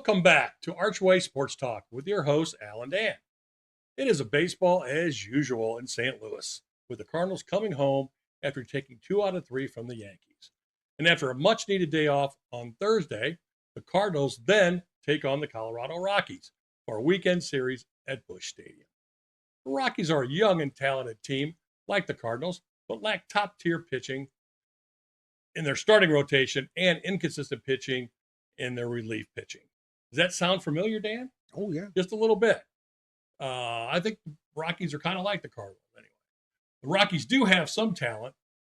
Welcome back to Archway Sports Talk with your host, Al and Dan. It is a baseball as usual in St. Louis, with the Cardinals coming home after taking 2 out of 3 from the Yankees. And after a much-needed day off on Thursday, the Cardinals then take on the Colorado Rockies for a weekend series at Busch Stadium. The Rockies are a young and talented team like the Cardinals, but lack top-tier pitching in their starting rotation and inconsistent pitching in their relief pitching. Does that sound familiar, Dan? Oh, yeah. Just a little bit. I think the Rockies are kind of like the Cardinals anyway. The Rockies do have some talent.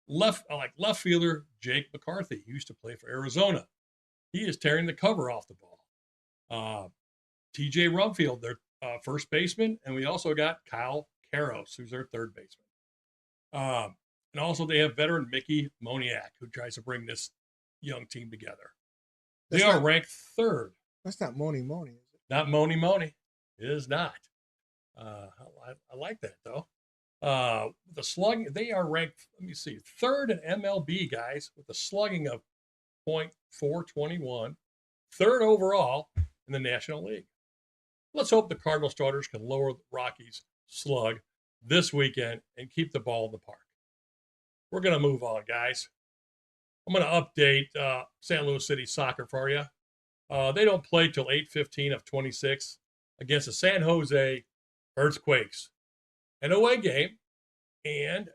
Left fielder Jake McCarthy, who used to play for Arizona. He is tearing the cover off the ball. TJ Rumfield, their first baseman, and we also got Kyle Karros, who's their third baseman. And also they have veteran Mickey Moniak, who tries to bring this young team together. They are ranked third. That's not Moni, is it? Not Moni. It is not. I like that, though. The slugging, they are ranked, third in MLB, guys, with a slugging of .421, third overall in the National League. Let's hope the Cardinal starters can lower the Rockies' slug this weekend and keep the ball in the park. We're going to move on, guys. I'm going to update St. Louis City Soccer for you. They don't play till 8/15 of 26 against the San Jose Earthquakes. An away game, and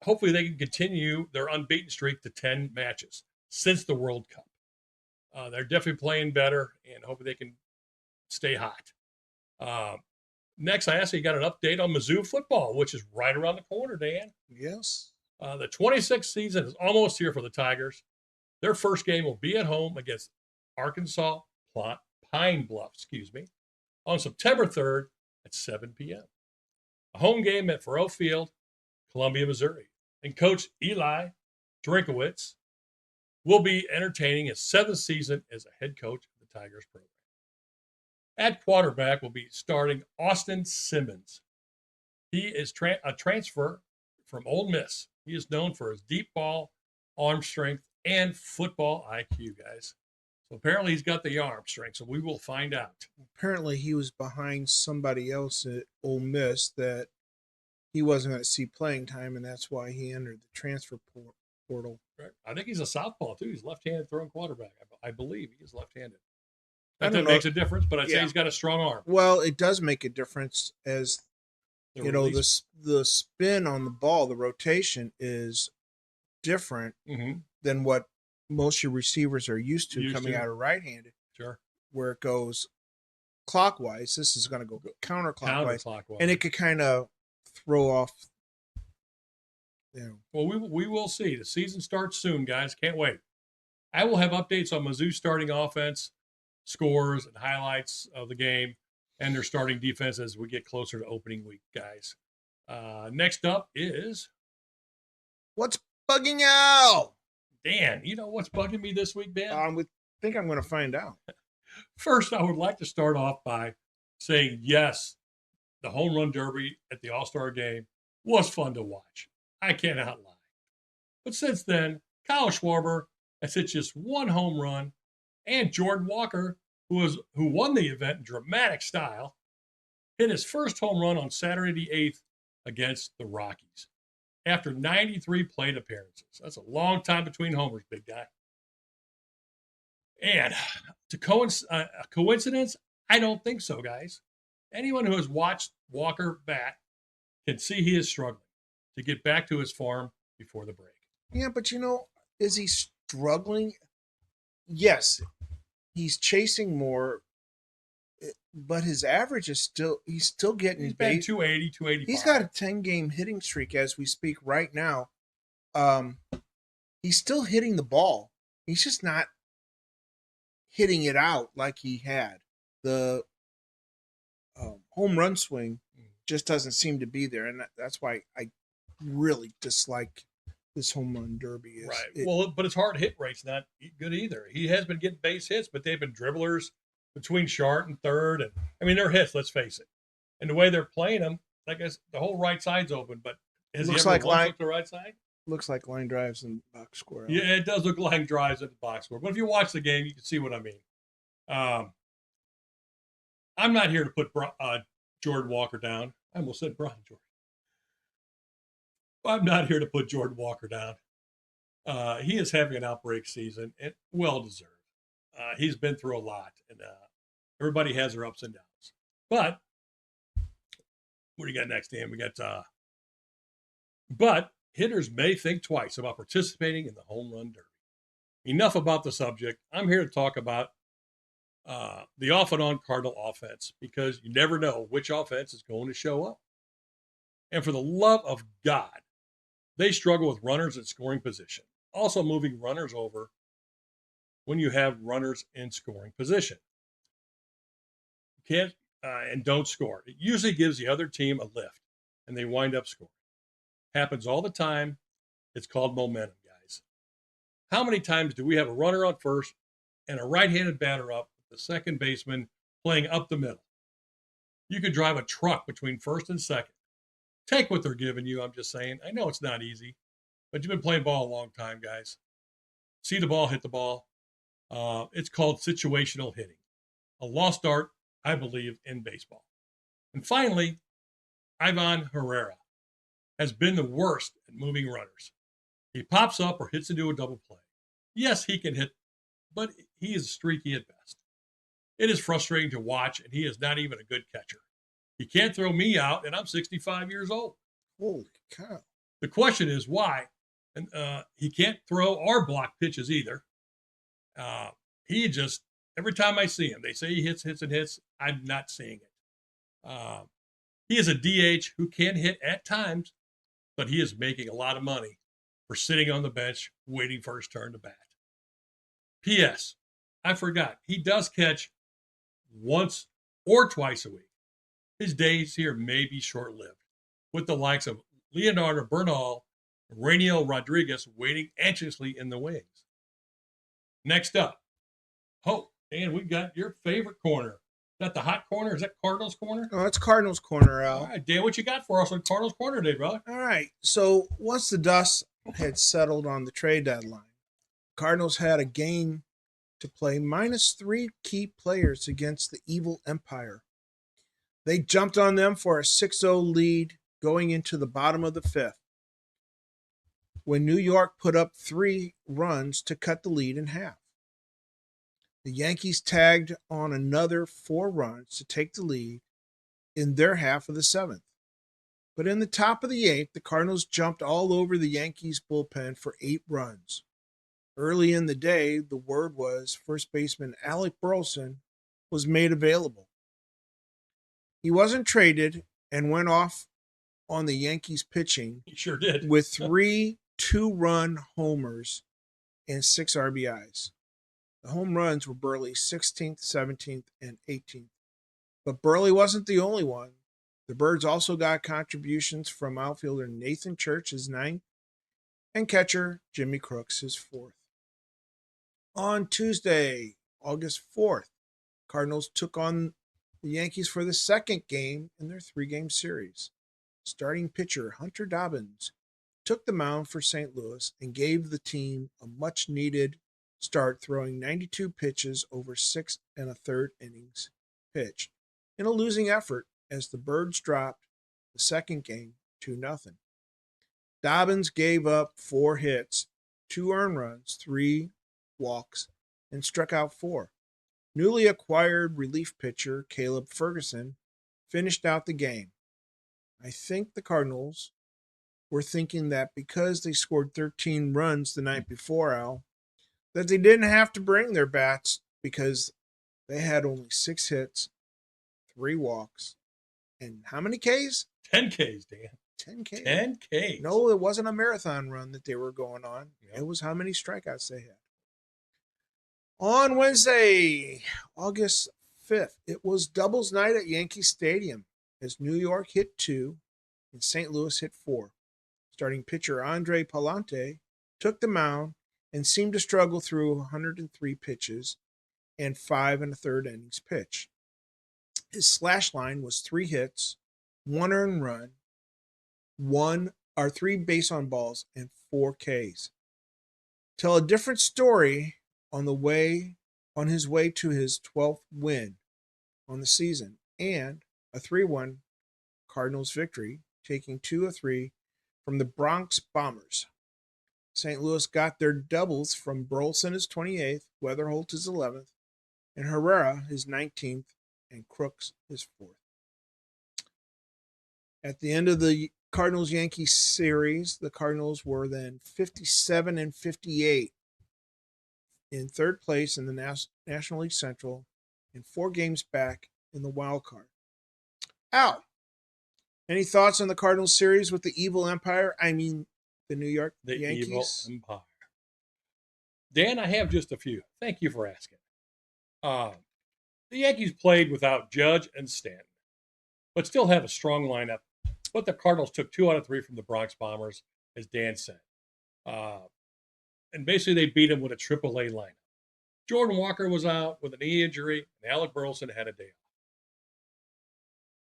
hopefully they can continue their unbeaten streak to 10 matches since the World Cup. They're definitely playing better, and hopefully they can stay hot. Next, I actually got an update on Mizzou football, which is right around the corner, Dan. Yes. The 26th season is almost here for the Tigers. Their first game will be at home against Arkansas Pine Bluff, on September 3rd at 7 p.m. A home game at Faurot Field, Columbia, Missouri. And Coach Eli Drinkowitz will be entertaining his 7th season as a head coach of the Tigers program. At quarterback will be starting Austin Simmons. He is a transfer from Ole Miss. He is known for his deep ball, arm strength, and football IQ, guys. So apparently he's got the arm strength, so we will find out. Apparently he was behind somebody else at Ole Miss that he wasn't going to see playing time, and that's why he entered the transfer portal. Right. I think he's a southpaw, too. He's left-handed throwing quarterback. I believe he is left-handed. That makes a difference, but I'd say he's got a strong arm. Well, it does make a difference as, the spin on the ball, the rotation is different than what most of your receivers are used to coming out of right-handed. Sure. Where it goes clockwise. This is going to go counterclockwise. And it could kind of throw off. Well, we will see. The season starts soon, guys. Can't wait. I will have updates on Mizzou's starting offense, scores, and highlights of the game, and their starting defense as we get closer to opening week, guys. Next up is... What's bugging Al? Dan, you know what's bugging me this week, Dan? I think I'm going to find out. First, I would like to start off by saying, yes, the home run derby at the All-Star game was fun to watch. I cannot lie. But since then, Kyle Schwarber has hit just one home run, and Jordan Walker, who won the event in dramatic style, hit his first home run on Saturday the 8th against the Rockies after 93 plate appearances. That's a long time between homers, big guy. And a coincidence? I don't think so, guys. Anyone who has watched Walker bat can see he is struggling to get back to his form before the break. Yeah, but is he struggling? Yes, he's chasing more, but his average is he's still getting he's been 280, 285. He's got a 10-game hitting streak as we speak right now. He's still hitting the ball. He's just not hitting it out like he had. The home run swing just doesn't seem to be there, and that's why I really dislike this home run derby. Right. But his hard hit rate's not good either. He has been getting base hits, but they've been dribblers between short and third. And they're hits, let's face it. And the way they're playing them, I guess the whole right side's open, but has he ever once looked the right side? Looks like line drives in the box score. Yeah, it does look like drives at the box score. But if you watch the game, you can see what I mean. Um, I'm not here to put Jordan Walker down. I almost said Brian Jordan. I'm not here to put Jordan Walker down. He is having an outbreak season, and well deserved. He's been through a lot, and everybody has their ups and downs. But what do you got next, Dan? We got. But hitters may think twice about participating in the home run derby. Enough about the subject. I'm here to talk about the off and on Cardinal offense, because you never know which offense is going to show up. And for the love of God, they struggle with runners at scoring position. Also moving runners over when you have runners in scoring position. You can't and don't score. It usually gives the other team a lift, and they wind up scoring. Happens all the time. It's called momentum, guys. How many times do we have a runner on first and a right-handed batter up, the second baseman playing up the middle? You could drive a truck between first and second. Take what they're giving you, I'm just saying. I know it's not easy, but you've been playing ball a long time, guys. See the ball, hit the ball. It's called situational hitting, a lost art, I believe, in baseball. And finally, Ivan Herrera has been the worst at moving runners. He pops up or hits into a double play. Yes, he can hit, but he is streaky at best. It is frustrating to watch, and he is not even a good catcher. He can't throw me out, and I'm 65 years old. Holy cow. The question is why? And he can't throw or block pitches either. He just, every time I see him, they say he hits, and hits. I'm not seeing it. He is a DH who can hit at times, but he is making a lot of money for sitting on the bench waiting for his turn to bat. P.S. I forgot, he does catch once or twice a week. His days here may be short-lived, with the likes of Leonardo Bernal and Rainiel Rodriguez waiting anxiously in the wings. Next up, and we got your favorite corner. Is that the hot corner? Is that Cardinals corner? Oh, it's Cardinals corner, Al. All right, Dan, what you got for us on Cardinals corner today, brother? All right. So once the dust had settled on the trade deadline, Cardinals had a game to play -3 key players against the Evil Empire. They jumped on them for a 6-0 lead going into the bottom of the fifth, when New York put up 3 runs to cut the lead in half. The Yankees tagged on another 4 runs to take the lead in their half of the seventh. But in the top of the eighth, the Cardinals jumped all over the Yankees bullpen for 8 runs. Early in the day, the word was first baseman Alec Burleson was made available. He wasn't traded and went off on the Yankees pitching. He sure did. With 3 2-run homers and 6 RBIs. The home runs were Burley's 16th, 17th, and 18th. But Burley wasn't the only one. The Birds also got contributions from outfielder Nathan Church, his 9th, and catcher Jimmy Crooks, his 4th. On Tuesday, August 4th, Cardinals took on the Yankees for the second game in their 3-game series. Starting pitcher Hunter Dobbins took the mound for St. Louis and gave the team a much-needed start, throwing 92 pitches over 6 1/3 innings pitched in a losing effort as the Birds dropped the second game 2-0. Dobbins gave up 4 hits, 2 earned runs, 3 walks, and struck out 4. Newly acquired relief pitcher Caleb Ferguson finished out the game. I think the Cardinals were thinking that because they scored 13 runs the night before, Al, that they didn't have to bring their bats because they had only 6 hits, 3 walks, and how many Ks? 10 Ks, Dan. 10 Ks. 10 Ks. No, it wasn't a marathon run that they were going on. Yep. It was how many strikeouts they had. On Wednesday, August 5th, it was doubles night at Yankee Stadium as New York hit 2 and St. Louis hit 4. Starting pitcher Andre Palante took the mound and seemed to struggle through 103 pitches and 5 1/3 innings pitched. His slash line was 3 hits, 1 earned run, 3 base on balls, and 4 Ks. Tell a different story on the way on his way to his 12th win on the season and a 3-1 Cardinals victory, taking 2 of 3 from the Bronx Bombers. St. Louis got their doubles from Burleson his 28th, Weatherholt his 11th, and Herrera his 19th, and Crooks his 4th. At the end of the Cardinals-Yankees series, the Cardinals were then 57-58 in third place in the National League Central and 4 games back in the wild card. Al, any thoughts on the Cardinals series with the Evil Empire? I mean, the New York Yankees? Evil Empire. Dan, I have just a few. Thank you for asking. The Yankees played without Judge and Stanton, but still have a strong lineup. But the Cardinals took 2 out of 3 from the Bronx Bombers, as Dan said. And basically they beat them with a AAA lineup. Jordan Walker was out with a knee injury, and Alec Burleson had a day off.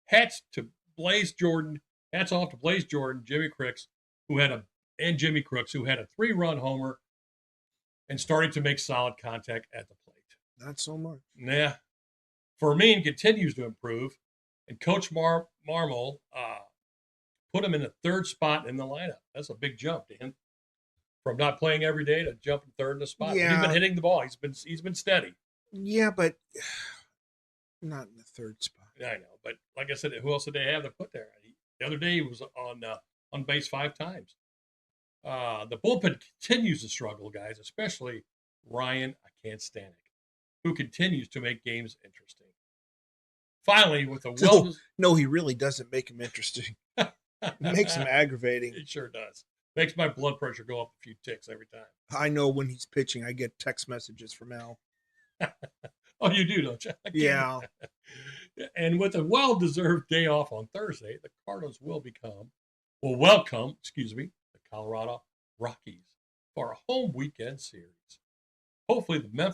Hats off to Blaze Jordan, Jimmy Crooks, who had a 3-run homer and starting to make solid contact at the plate. Not so much. Nah. Fermin continues to improve, and Coach Marmol put him in the 3rd spot in the lineup. That's a big jump, Dan. From not playing every day to jumping 3rd in the spot. Yeah. He's been hitting the ball. He's been steady. Yeah, but not in the 3rd spot. I know, but like I said, who else did they have to put there? The other day he was on base 5 times. The bullpen continues to struggle, guys, especially Ryan Stanek, who continues to make games interesting. Finally, with a No, he really doesn't make him interesting. It makes him aggravating. It sure does. Makes my blood pressure go up a few ticks every time. I know when he's pitching, I get text messages from Al. Oh, you do, don't you? Yeah. And with a well-deserved day off on Thursday, the Cardinals will welcome the Colorado Rockies for a home weekend series. Hopefully the the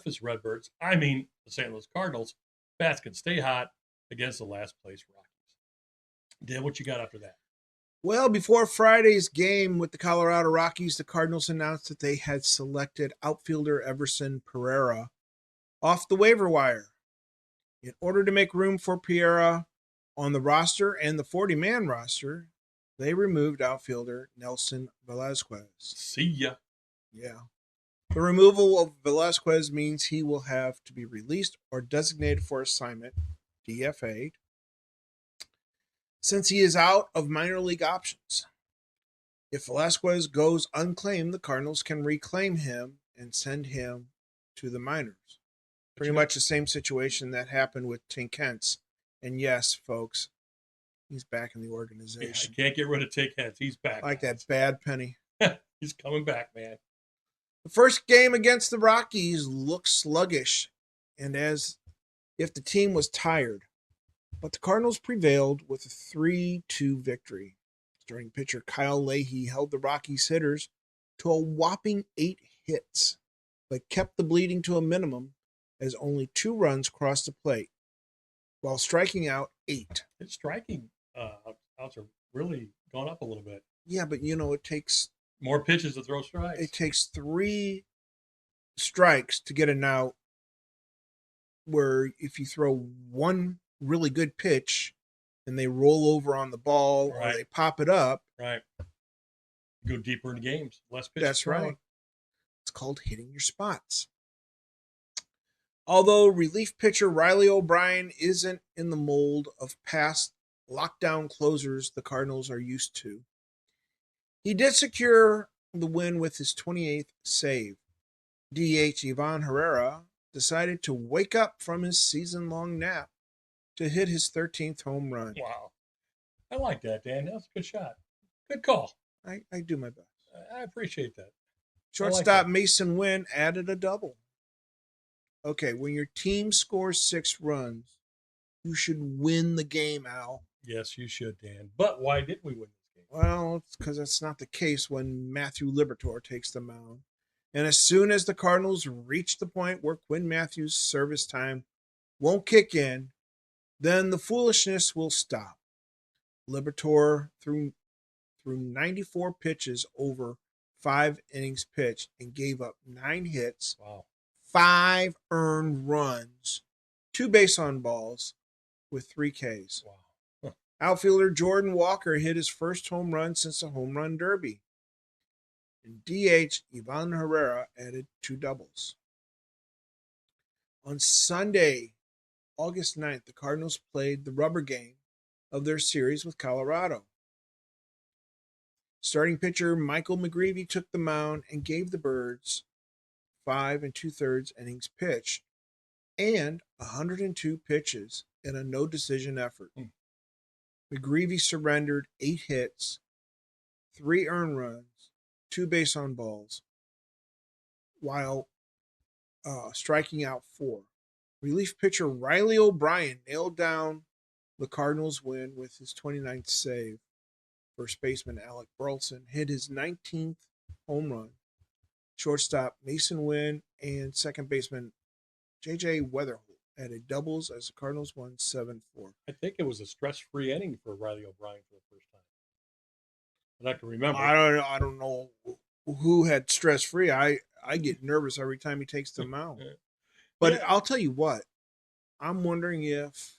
St. Louis Cardinals, bats can stay hot against the last place Rockies. Dan, what you got after that? Well, before Friday's game with the Colorado Rockies, the Cardinals announced that they had selected outfielder Everson Pereira off the waiver wire. In order to make room for Pereira on the roster and the 40-man roster, they removed outfielder Nelson Velasquez. See ya. Yeah. The removal of Velasquez means he will have to be released or designated for assignment, DFA'd, since he is out of minor league options. If Velasquez goes unclaimed, the Cardinals can reclaim him and send him to the minors. Pretty much the same situation that happened with Tink Hence. And yes, folks, he's back in the organization. Yeah, I can't get rid of Tink Hence. He's back. Like that bad penny. He's coming back, man. The first game against the Rockies looked sluggish and as if the team was tired. But the Cardinals prevailed with a 3-2 victory. Starting pitcher Kyle Leahy held the Rockies hitters to a whopping 8 hits, but kept the bleeding to a minimum as only 2 runs crossed the plate, while striking out 8. His striking outs are really gone up a little bit. Yeah, but it takes more pitches to throw strikes. It takes 3 strikes to get an out, where if you throw one really good pitch and they roll over on the ball or they pop it up. Right. Go deeper into games. Less pitches. That's right. It's called hitting your spots. Although relief pitcher Riley O'Brien isn't in the mold of past lockdown closers the Cardinals are used to, he did secure the win with his 28th save. DH Ivan Herrera decided to wake up from his season-long nap to hit his 13th home run. Wow. I like that, Dan. That was a good shot. Good call. I do my best. I appreciate that. Shortstop Mason Wynn added a double. Okay, when your team scores 6 runs, you should win the game, Al. Yes, you should, Dan. But why didn't we win this game? Well, it's because that's not the case when Matthew Liberatore takes the mound. And as soon as the Cardinals reach the point where Quinn Matthews' service time won't kick in, then the foolishness will stop. Liberatore threw 94 pitches over 5 innings pitched and gave up 9 hits, wow, 5 earned runs, 2 base on balls with 3 Ks. Wow. Huh. Outfielder Jordan Walker hit his first home run since the home run derby. And DH Ivan Herrera added 2 doubles. On Sunday, August 9th, the Cardinals played the rubber game of their series with Colorado. Starting pitcher Michael McGreevy took the mound and gave the Birds 5 2/3 innings pitched and 102 pitches in a no-decision effort. McGreevy surrendered 8 hits, 3 earned runs, 2 base on balls, while striking out 4. Relief pitcher Riley O'Brien nailed down the Cardinals' win with his 29th save. First baseman Alec Burleson hit his 19th home run. Shortstop Mason Wynn and second baseman J.J. Weatherholt added doubles as the Cardinals won 7-4. I think it was a stress-free inning for Riley O'Brien for the first time. And I can remember. I don't know who had stress-free. I get nervous every time he takes the mound. But I'll tell you what, I'm wondering if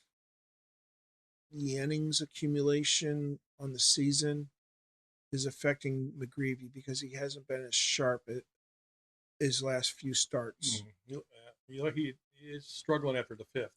the innings accumulation on the season is affecting McGreevy because he hasn't been as sharp at his last few starts. He is struggling after the 5th.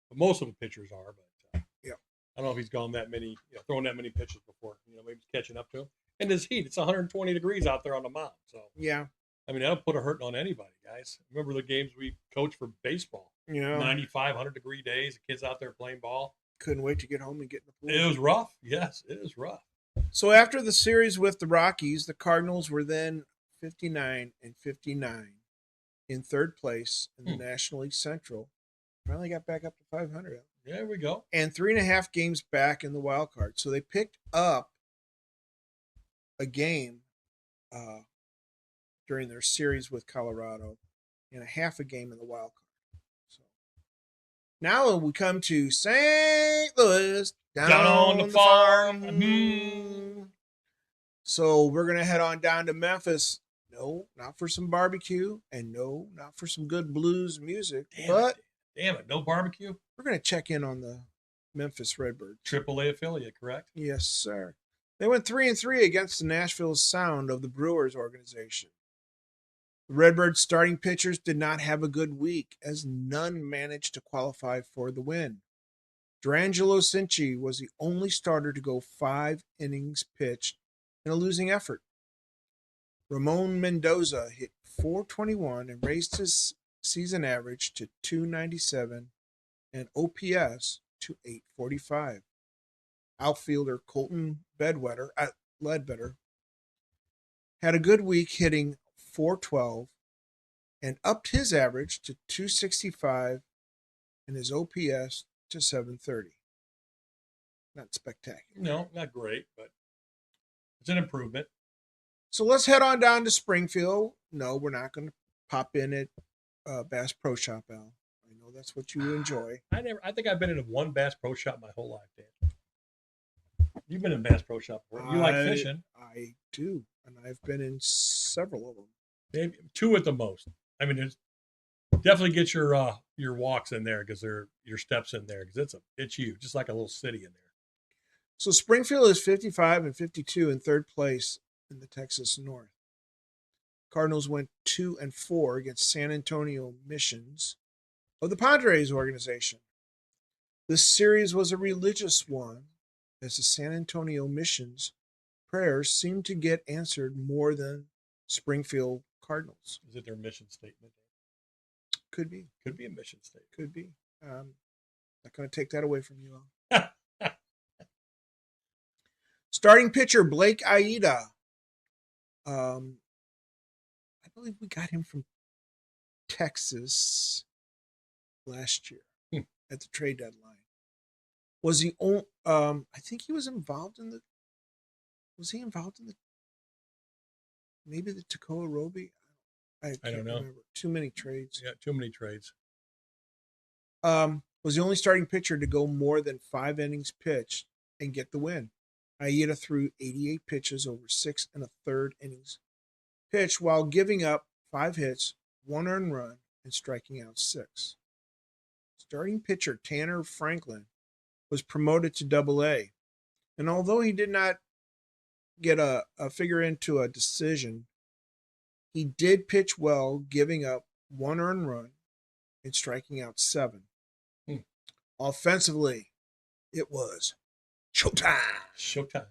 But most of the pitchers are. But yeah, I don't know if he's gone that many, thrown that many pitches before. Maybe he's catching up to him. And this heat, it's 120 degrees out there on the mound. So yeah, I mean, that'll put a hurting on anybody, guys. Remember the games we coached for baseball? 95, 100-degree days, the kids out there playing ball. Couldn't wait to get home and get in the pool. It was rough. Yes, it is rough. So after the series with the Rockies, the Cardinals were then 59 59 in third place in the National League Central. Finally got back up to 500. There we go. And 3.5 games back in the wild card. So they picked up a game during their series with Colorado and a half a game in the wild card. So now we come to St. Louis, down on the farm. Mm-hmm. So we're going to head on down to Memphis. No, not for some barbecue, and no, not for some good blues music. Damn it, no barbecue? We're going to check in on the Memphis Redbirds. AAA affiliate, correct? Yes, sir. They went 3-3 against the Nashville Sound of the Brewers organization. The Redbirds starting pitchers did not have a good week, as none managed to qualify for the win. D'Angelo Cinci was the only starter to go 5 innings pitched in a losing effort. Ramon Mendoza hit .421 and raised his season average to .297 and OPS to .845. Outfielder Colton Ledbetter had a good week, hitting .412 and upped his average to .265 and his OPS to .730. Not spectacular. No, not great, but it's an improvement. So let's head on down to Springfield. No, we're not going to pop in at Bass Pro Shop, Al. I know that's what you enjoy. I think I've been in one Bass Pro Shop my whole life, Dan. You've been in Bass Pro Shop before. You like fishing. I do, and I've been in several of them. Maybe 2 at the most. I mean, there's definitely get your walks in there because your steps in there because it's huge, just like a little city in there. So Springfield is 55 52 in third place in the Texas North. Cardinals went 2-4 against San Antonio Missions of the Padres organization. This series was a religious one, as the San Antonio Missions prayers seemed to get answered more than Springfield Cardinals. Is it their mission statement? Could be. Could be a mission statement. Could be. Not going to take that away from you all. Starting pitcher Blake Aida. I believe we got him from Texas last year at the trade deadline. Was he on? I think he was involved in the. Was he involved in the? Maybe the Toccoa Roby. I don't know. Remember. Too many trades. Yeah, too many trades. Was the only starting pitcher to go more than 5 innings pitched and get the win. Aida threw 88 pitches over 6 1/3 innings pitched while giving up 5 hits, 1 earned run, and striking out 6. Starting pitcher Tanner Franklin was promoted to Double-A, and although he did not get a figure into a decision, he did pitch well, giving up 1 earned run and striking out 7. Offensively, it was showtime. Showtime.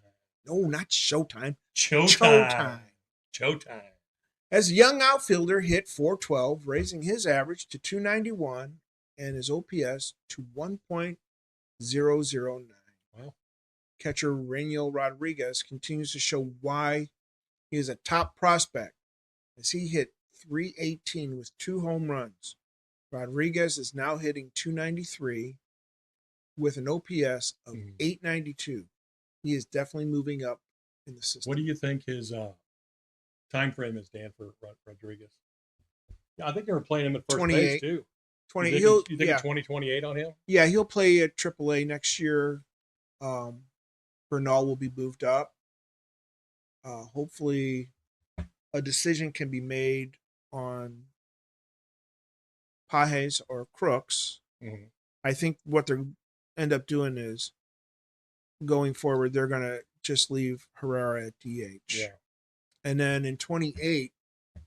No, not showtime. Showtime. Showtime. As a young outfielder, hit .412, raising his average to .291 and his OPS to 1.009. Wow. Catcher Rainiel Rodriguez continues to show why he is a top prospect, as he hit .318 with 2 home runs. Rodriguez is now hitting .293 with an OPS of .892. He is definitely moving up in the system. What do you think his time frame is, Dan, for Rodriguez? Yeah, I think they were playing him at first 28. base too. 20. You think 2028 on him? Yeah, he'll play at AAA next year. Bernal will be moved up. Hopefully, a decision can be made on Pages or Crooks. Mm-hmm. I think what they're end up doing is going forward, they're going to just leave Herrera at DH. Yeah. And then in 28,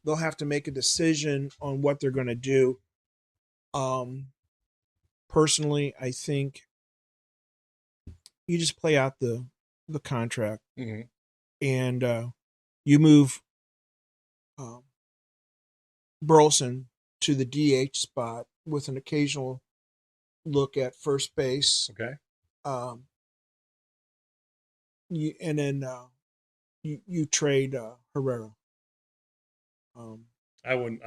they'll have to make a decision on what they're going to do. Personally, I think you just play out the contract, and you move Burleson to the DH spot with an occasional look at first base. Okay. You trade Herrera. I wouldn't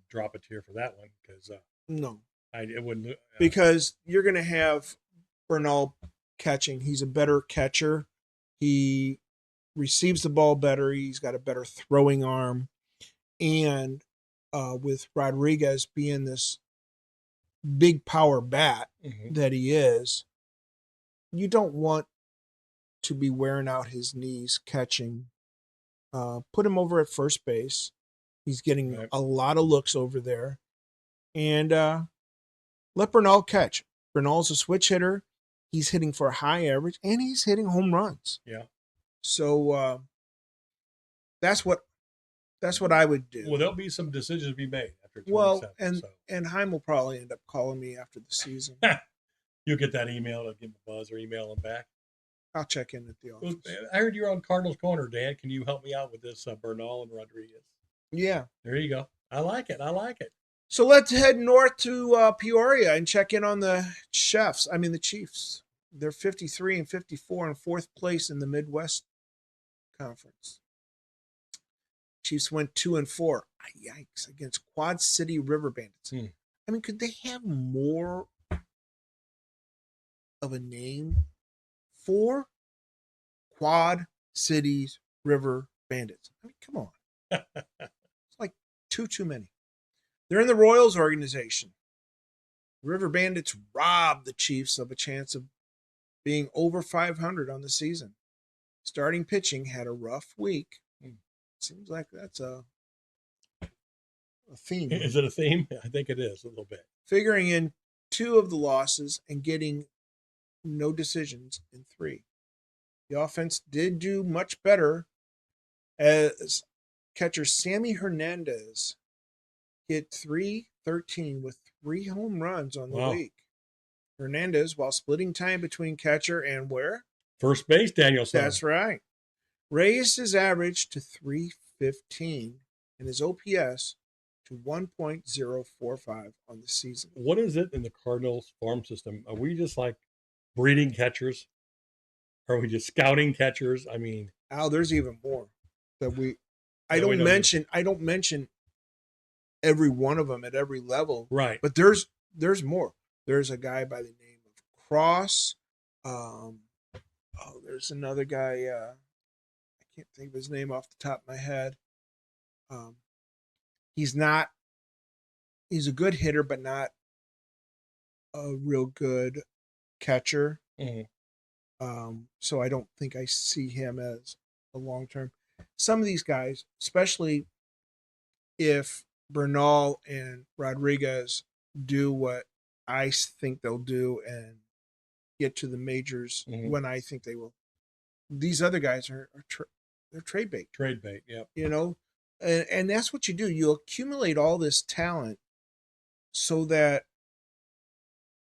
drop a tier for that one because no, it wouldn't because you're going to have Bernal catching. He's a better catcher. He receives the ball better. He's got a better throwing arm, and with Rodriguez being this big power bat that he is, you don't want to be wearing out his knees catching. Put him over at first base. He's getting a lot of looks over there. And let Bernal catch. Bernal's a switch hitter. He's hitting for a high average, and he's hitting home runs. Yeah. So that's what I would do. Well, there'll be some decisions to be made after 27. And Heim will probably end up calling me after the season. You'll get that email. I'll give him a buzz or email him back. I'll check in at the office. I heard you're on Cardinals Corner, Dan. Can you help me out with this Bernal and Rodriguez? Yeah. There you go. I like it. So let's head north to Peoria and check in on the Chiefs. They're 53 and 54 in 4th place in the Midwest Conference. Chiefs went 2-4. Yikes, against Quad City River Bandits. I mean, could they have more of a name for Quad Cities River Bandits? I mean, come on. It's like too many. They're in the Royals organization. River Bandits robbed the Chiefs of a chance of being over 500 on the season. Starting pitching had a rough week. Seems like that's a theme. Is it a theme? I think it is a little bit. Figuring in 2 of the losses and getting no decisions in 3. The offense did do much better as catcher Sammy Hernandez hit .313 with 3 home runs on the week. Hernandez, while splitting time between catcher and where? First base, Danielson. That's right. Raised his average to .315 and his OPS to 1.045 on the season. What is it in the Cardinals farm system? Are we just like breeding catchers? Are we just scouting catchers? I mean, there's even more that I don't mention every one of them at every level. Right. But there's more. There's a guy by the name of Cross. There's another guy. I can't think of his name off the top of my head. He's a good hitter, but not a real good catcher. So I don't think I see him as a long-term. Some of these guys, especially if Bernal and Rodriguez do what I think they'll do and get to the majors when I think they will. These other guys they're trade bait. Trade bait, yep. You know, and that's what you do. You accumulate all this talent so that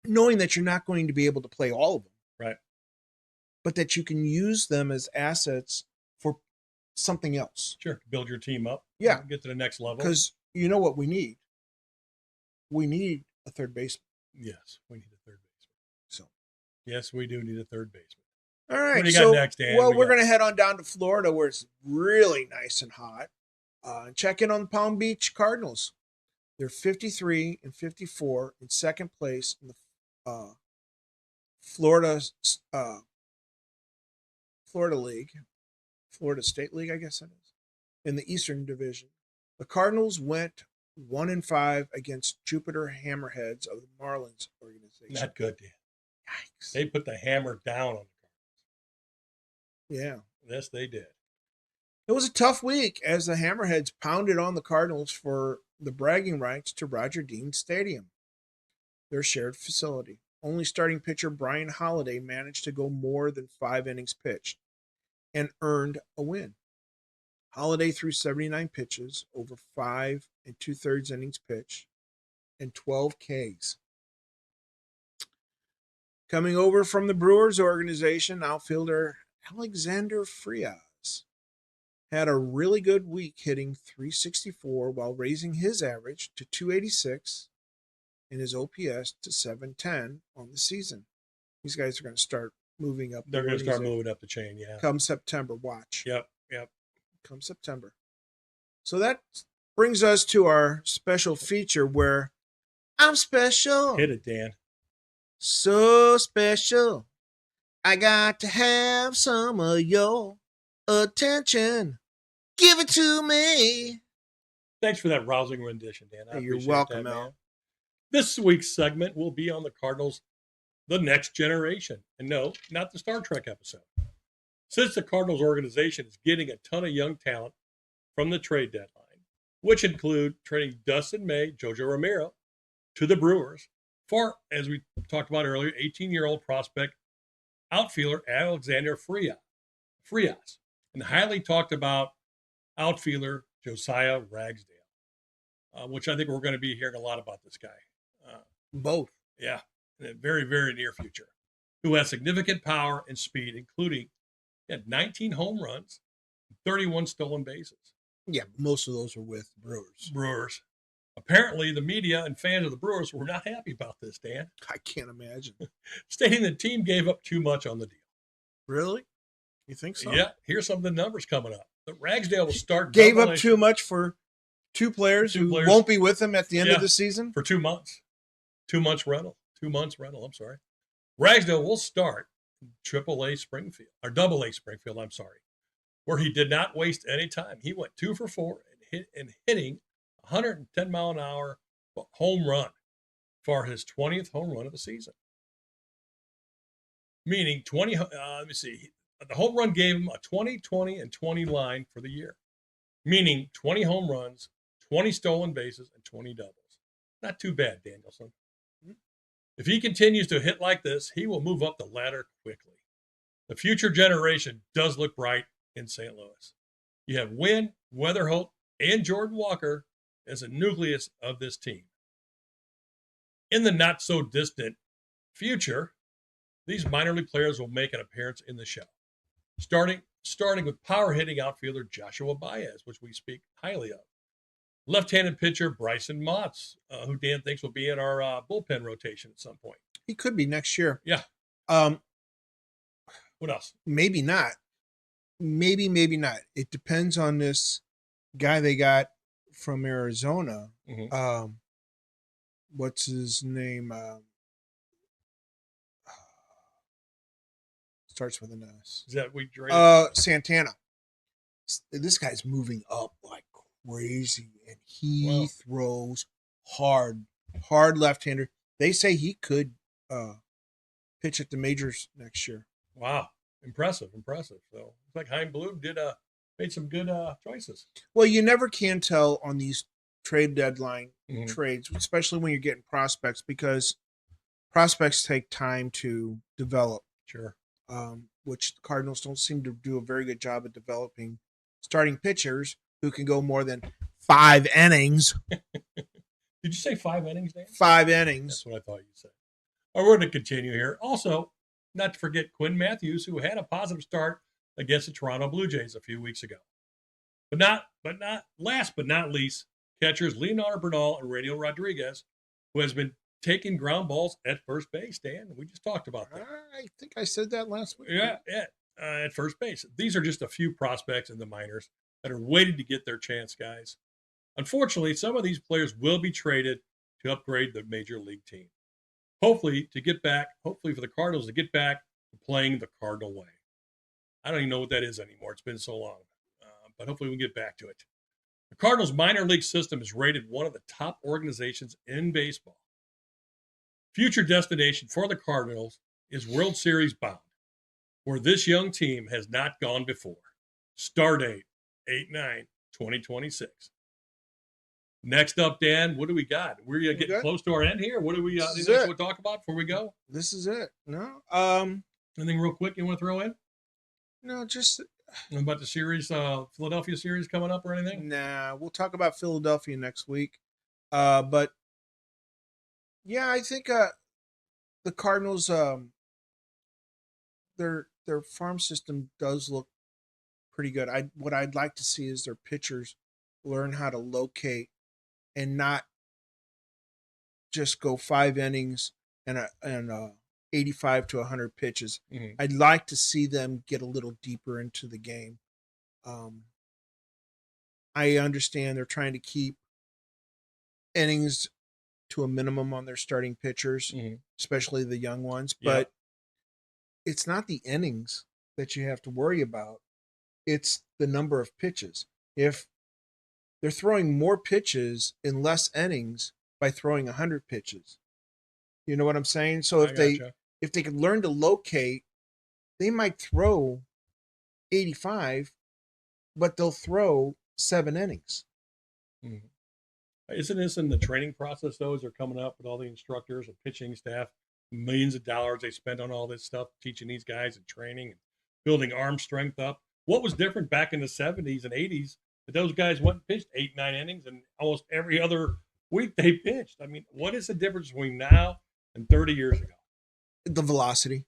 knowing that you're not going to be able to play all of them. Right. But that you can use them as assets for something else. Sure. Build your team up. Yeah. Get to the next level. Because you know what we need? We need a third baseman. Yes, we need a third baseman. So. Yes, we do need a third baseman. All right. What do you got next, Dan? Well, we're going to head on down to Florida where it's really nice and hot. Check in on the Palm Beach Cardinals. They're 53 and 54 in second place in the Florida League, Florida State League, I guess it is, in the Eastern Division. The Cardinals went 1-5 against Jupiter Hammerheads of the Marlins organization. Not good, Dan. Yikes. They put the hammer down on the Cardinals. Yeah. Yes, they did. It was a tough week as the Hammerheads pounded on the Cardinals for the bragging rights to Roger Dean Stadium, their shared facility. Only starting pitcher Brian Holiday managed to go more than 5 innings pitched and earned a win. Holiday threw 79 pitches over 5 2/3 innings pitched and 12 Ks. Coming over from the Brewers organization, outfielder Alexander Frias had a really good week, hitting .364 while raising his average to .286 and his OPS to .710 on the season. These guys are going to start moving up. They're going to start moving up the chain, yeah. Come September, watch. Yep. Come September. So that brings us to our special feature where I'm special. Hit it, Dan. So special. I got to have some of your attention. Give it to me. Thanks for that rousing rendition, Dan. I You're appreciate welcome, that, Al. man. This week's segment will be on the Cardinals' The Next Generation. And no, not the Star Trek episode. Since the Cardinals organization is getting a ton of young talent from the trade deadline, which include trading Dustin May, Jojo Romero to the Brewers for, as we talked about earlier, 18-year-old prospect outfielder Alexander Frias, and the highly talked about outfielder Josiah Ragsdale, which I think we're going to be hearing a lot about this guy. Both. Yeah, in a very, very near future, who has significant power and speed, including he had 19 home runs, 31 stolen bases. Yeah, most of those are with Brewers. Apparently, the media and fans of the Brewers were not happy about this, Dan. I can't imagine. Stating the team gave up too much on the deal. Really? You think so? Yeah, here's some of the numbers coming up. The Ragsdale will start. Gave up too much for two players who players. won't be with him at the end of the season? For 2 months. 2 months rental. 2 months rental, I'm sorry. Ragsdale will start AA Springfield, or AA Springfield, I'm sorry, where he did not waste any time. He went 2 for 4 and hitting 110 mile an hour home run for his 20th home run of the season. Meaning 20, let me see, the home run gave him a 20, 20, and 20 line for the year. Meaning 20 home runs, 20 stolen bases, and 20 doubles. Not too bad, Danielson. If he continues to hit like this, he will move up the ladder quickly. The future generation does look bright in St. Louis. You have Wynn, Weatherholt, and Jordan Walker as a nucleus of this team. In the not-so-distant future, these minor league players will make an appearance in the show, starting with power-hitting outfielder Joshua Baez, which we speak highly of. Left-handed pitcher Bryson Motts, who Dan thinks will be in our bullpen rotation at some point. He could be next year. Yeah. What else? Maybe not. Maybe not. It depends on this guy they got from Arizona. Mm-hmm. What's his name? Starts with an S. Is that we? Santana. This guy's moving up like crazy, and he throws hard left-hander. They say he could pitch at the majors next year. Wow, impressive. So it's like Hein Bloom made some good choices. Well, you never can tell on these trade deadline trades, especially when you're getting prospects, because prospects take time to develop. Sure. Which the Cardinals don't seem to do a very good job of developing starting pitchers who can go more than 5 innings. Did you say 5 innings, Dan? 5 innings. That's what I thought you said. All right, we're going to continue here. Also, not to forget Quinn Matthews, who had a positive start against the Toronto Blue Jays a few weeks ago. Last but not least, catchers Leonardo Bernal and Radio Rodriguez, who has been taking ground balls at first base. Dan, we just talked about that. I think I said that last week. Yeah, at first base. These are just a few prospects in the minors that are waiting to get their chance, guys. Unfortunately, some of these players will be traded to upgrade the major league team. Hopefully for the Cardinals to get back to playing the Cardinal way. I don't even know what that is anymore. It's been so long. But hopefully we can get back to it. The Cardinals minor league system is rated one of the top organizations in baseball. Future destination for the Cardinals is World Series bound, where this young team has not gone before. Star date, 8/9/2026. Next up, Dan, what do we got? We're getting close to our end here. What do we we'll talk about before we go? This is it. No. Anything real quick you want to throw in? No, just about the series, Philadelphia series coming up or anything? Nah, we'll talk about Philadelphia next week. But yeah, I think the Cardinals, their farm system does look pretty good. What I'd like to see is their pitchers learn how to locate and not just go 5 innings and 85 to 100 pitches. Mm-hmm. I'd like to see them get a little deeper into the game. I understand they're trying to keep innings to a minimum on their starting pitchers, especially the young ones, but it's not the innings that you have to worry about. It's the number of pitches. If they're throwing more pitches in less innings by throwing 100 pitches, you know what I'm saying? So if they could learn to locate, they might throw 85, but they'll throw 7 innings. Mm-hmm. Isn't this in the training process, though, as they're coming up with all the instructors and pitching staff, millions of dollars they spend on all this stuff, teaching these guys and training and building arm strength up? What was different back in the 70s and 80s that those guys went and pitched 8-9 innings and almost every other week they pitched? I mean, what is the difference between now and 30 years ago? The velocity.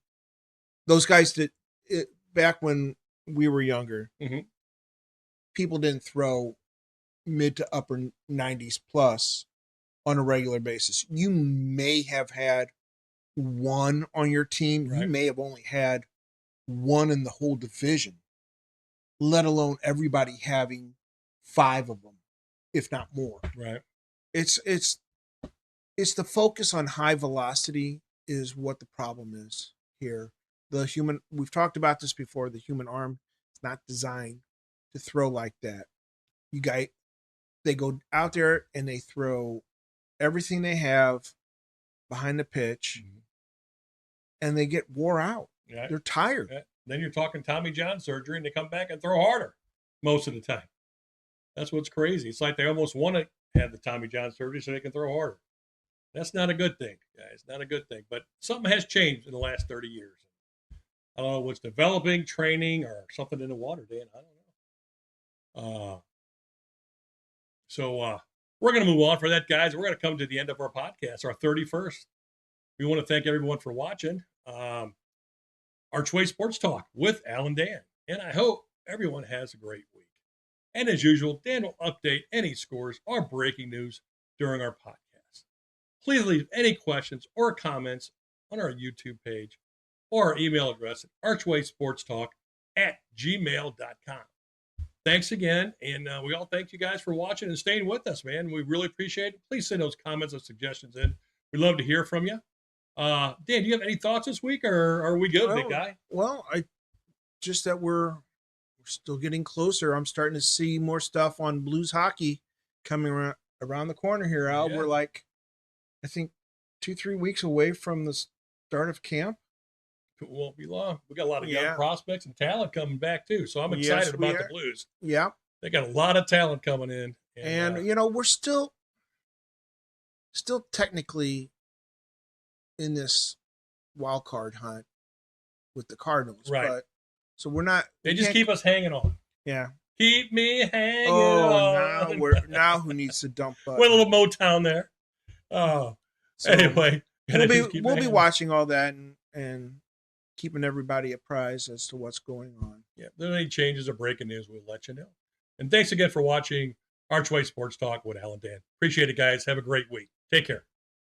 Those guys did it back when we were younger. Mm-hmm. People didn't throw mid to upper 90s plus on a regular basis. You may have had one on your team. Right. You may have only had one in the whole division, let alone everybody having 5 of them, if not more. Right. It's the focus on high velocity is what the problem is here. We've talked about this before, the human arm is not designed to throw like that. They go out there and they throw everything they have behind the pitch, and they get wore out. Yeah. They're tired. Yeah. Then you're talking Tommy John surgery, and they come back and throw harder most of the time. That's what's crazy. It's like they almost want to have the Tommy John surgery so they can throw harder. That's not a good thing, guys. Not a good thing. But something has changed in the last 30 years. I don't know what's developing, training, or something in the water, Dan. I don't know. So we're going to move on for that, guys. We're going to come to the end of our podcast, our 31st. We want to thank everyone for watching Archway Sports Talk with Al and Dan. And I hope everyone has a great week. And as usual, Dan will update any scores or breaking news during our podcast. Please leave any questions or comments on our YouTube page or our email address at archwaysportstalk@gmail.com. Thanks again, and we all thank you guys for watching and staying with us, man. We really appreciate it. Please send those comments and suggestions in. We'd love to hear from you. Dan, do you have any thoughts this week, or are we good, big guy? Well, just that we're still getting closer. I'm starting to see more stuff on Blues hockey coming around the corner here, Al. Yeah. We're like, I think 2-3 weeks away from the start of camp. It won't be long. We got a lot of young prospects and talent coming back too. So I'm excited about the Blues. Yeah. They got a lot of talent coming in, And we're still technically in this wild card hunt with the Cardinals, right. but so we're not. They just keep us hanging on. Yeah. Keep me hanging on. Now who needs to dump? With a little Motown there. Oh, so anyway, we'll be watching all that and keeping everybody apprised as to what's going on. Yeah, if there are any changes or breaking news, we'll let you know. And thanks again for watching Archway Sports Talk with Al and Dan. Appreciate it, guys. Have a great week. Take care.